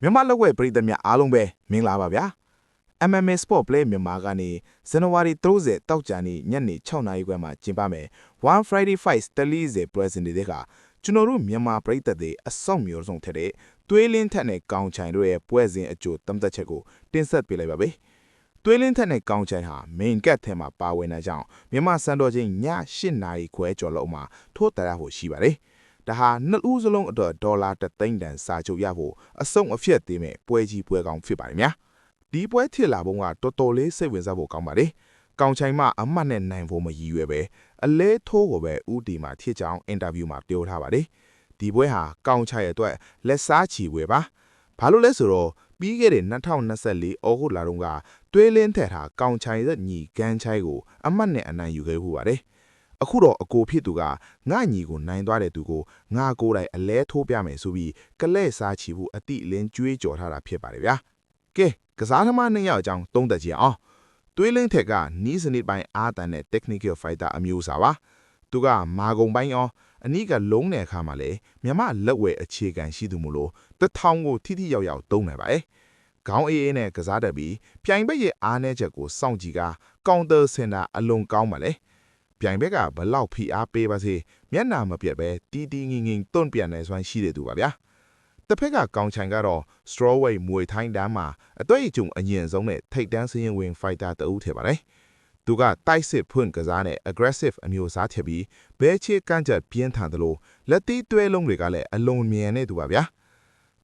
မြန်မာလက်ဝဲပရိသတ်များအားလုံးပဲမင်္ဂလာပါဗျာ MMA Sport Play မြန်မာကနေဇန်နဝါရီ30တောက်ကြနေ့ညနေ6နာရီခွဲမှာကျင်းပမယ် One Friday Fights တလီစေပွဲစဉ်တွေကကျွန်တော်တို့မြန်မာပရိသတ်တွေအဆောင်မျိုးစုံထက်တဲ့သွေးလင်းထက်နဲ့ကောင်းချိုင်တို့ရဲ့ပွဲစဉ်အကျိုးသမသက်ချက်ကိုတင်ဆက်ပေးလိုက်ပါမယ်သွေးလင်းထက်နဲ့ကောင်းချိုင်ဟာ main cat ထဲမှာပါဝင်နေကြောင်းမြန်မာစံတော်ချိန်ည8နာရီခွဲကျော်လောက်မှာထိုးတရဖို့ရှိပါတယ်ဒါဟာနှစ်ဦးစလုံးအတွက်ဒေါ်လာ3သိန်းတန်စာချုပ်ရဖို့အဆုံးအဖြတ်သေးမဲ့ပွဲကြီးပွဲကောင်းဖြစ်ပါတယ်များဒီပွဲထစ်လာပုံကတော်တော်လေးစိတ်ဝင်စားဖို့ကောင်းပါတယ်ကောင်းချိုင်မှအမှတ်နဲ့နိုင်ဖို့မရည်ရွယ်ပဲအလဲထိုးကိုပဲဦးတီမှာထစ်ကြောင်းအင်တာဗျူးမှာပြောထားပါတယ်ဒီပွဲဟာကောင်းချိုင်ရဲ့အတွက်လက်စားချီပွဲပါဘာလို့လဲဆိုတော့ပြီးခဲ့တဲ့2024ဩဂုတ်လတုန်းကတွဲလင်းထက်ထားကောင်းချိုင်ရဲ့ညီကန်းချိုင်ကိုအမှတ်နဲ့အနိုင်ယူခဲ့ဖို့ပါတယ်အခုတော့အကိုဖြစ်သူကငါညီကိုနိုင်သွားတဲ့သူကိုငါကိုယ်တိုင်အလဲထိုးပြမယ်ဆိုပြီးကလဲ့စားချီဖို့အတိအလင်းကြွေးကြော်ထားတာဖြစ်ပါတယ်ဗျာကဲကစားသမား2ယောက်အကြောင်းသုံးသပ်ကြည့်အောင်သွေးလင်းထက်ကနီးစနစ်ပိုင်းအားတန်တဲ့ technical fighter အမျိုးအစားပါသူကမာကုံပိုင်းရောအနီးကလုံးတဲ့အခါမှာလေမြမလက်ဝဲအခြေခံရှိသူမို့လို့1000ကိုထိထိရောက်ရောက်သုံးနိုင်ပါတယ်ခေါင်းအေးအေးနဲ့ကစားတတ်ပြီးပြိုင်ဘက်ရဲ့အားနည်းချက်ကိုစောင့်ကြည့်ကကောင်တာစင်တာအလွန်ကောင်းပါလေပြိုင်ဘက်ကဘလောက်ဖိအားပေးပါစေမျက်နာမပြတ်ပဲတီးတီးငင်ငင်တွန့်ပြန်နေစွမ်းရှိတဲ့သူပါဗျာတစ်ဖက်ကကောင်းချိုင်ကတော့ strawweight မွေထိုင်းတန်းမှာအတွေ့အကြုံအရင်ဆုံးနဲ့ထိတ်တန်းစရင်ဝင် fighter တဦးထည့်ပါတယ်သူကတိုက်စစ်ဖွင့်ကစားနဲ့ aggressive အမျိုးအစားထည့်ပြီးဘဲချေကန့်ချက်ပြင်းထန်တယ်လို့လက်တီးတွဲလုံးတွေကလည်းအလုံးမြန်နေသူပါဗျာ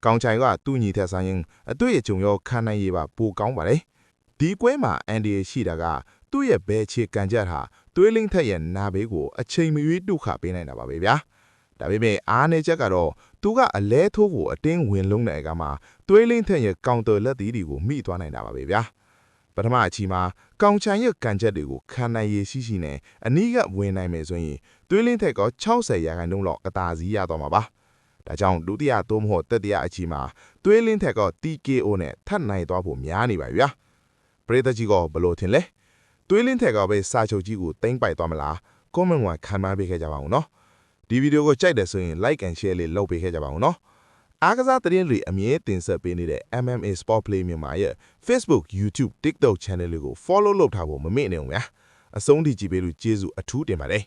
ကောင်းချိုင်ကသူ့ညီထက်ဆိုင်ရင်အတွေ့အကြုံရောခံနိုင်ရပါပိုကောင်းပါတယ်ဒီကွဲမှာအန်ဒီရှိတာကသူ့ရဲ့ဘဲချေကန့်ချက်ဟာသွေးလင်းထက်ရဲ့နာဘေးကိုအချိန်မရွေးဒုက္ခပေးနိုင်တာပါပဲဗျာဒါပေမဲ့အားနေချက်ကတော့သူကအလဲထိုးကိုအတင်းဝင်လုံးတဲ့အခါမှာသွေးလင်းထက်ရဲ့ကောင်တာလက်သီးတွေကိုမိသွားနိုင်တာပါပဲဗျာပထမအချီမှာကောင်ချိုင်ရဲ့ကန်ချက်တွေကိုခံနိုင်ရရှိရှိနဲ့အနီးကဝင်နိုင်မယ်ဆိုရင်သွေးလင်းထက်က60%လောက်အသာစီးရတော့မှာပါဒါကြောင့်ဒုတိယသို့မဟုတ်တတိယအချီမှာသွေးလင်းထက်က TKO နဲ့ထပ်နိုင်သွားဖို့များနေပါဗျာပရိသတ်ကြီးကဘလို့ထင်လဲသွေးလင်းထက်ကပဲစာချုပ်ကြီးကိုတင်ပိုက်သွားမလား comment မှာခံမှန်းပေးခဲ့ကြပါဦးနော်ဒီဗီဒီယိုကိုကြိုက်တယ်ဆိုရင် like and share လေးလုပ်ပေးခဲ့ကြပါဦးနော်အားကစားသတင်းတွေအမြဲတင်ဆက်ပေးနေတဲ့ MMA Sport Play မြန်မာရဲ့ Facebook YouTube TikTok channel လေးကို follow လုပ်ထားဖို့မမေ့နဲ့ဦးဗျာအဆုံးထိကြည့်ပေးလို့ကျေးဇူးအထူးတင်ပါတယ်